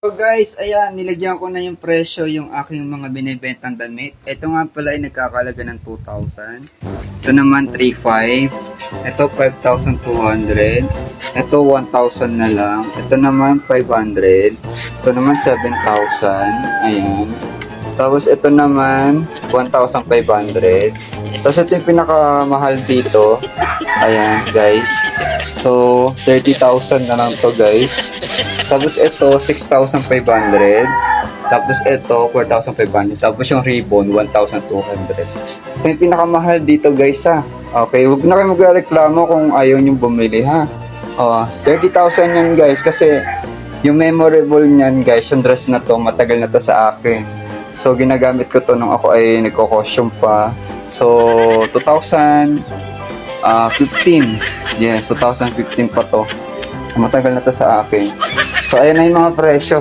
So guys, ayan, nilagyan ko na yung presyo yung aking mga binibentang damit. Ito nga pala ay nagkakalaga ng 2,000. Ito naman 3,500. Ito 5,200. Ito 1,000 na lang. Ito naman 500. Ito naman 7,000. Ayan. Tapos ito naman 1,500. Tapos ito yung pinakamahal dito. Ayan guys. So 30,000 na lang to guys. Tapos ito 6,500. Tapos ito 4,500. Tapos yung ribbon 1,200. Ito yung pinakamahal dito guys ha. Okay, huwag na kayo magreklamo kung ayaw nyo bumili ha. 30,000 yan guys kasi yung memorable niyan guys, yung dress na to matagal na to sa akin. So ginagamit ko to nung ako ay nagko-costume pa. So 2015. Yes, 2015 pa to. Matagal na to sa akin. So ayan na yung mga presyo.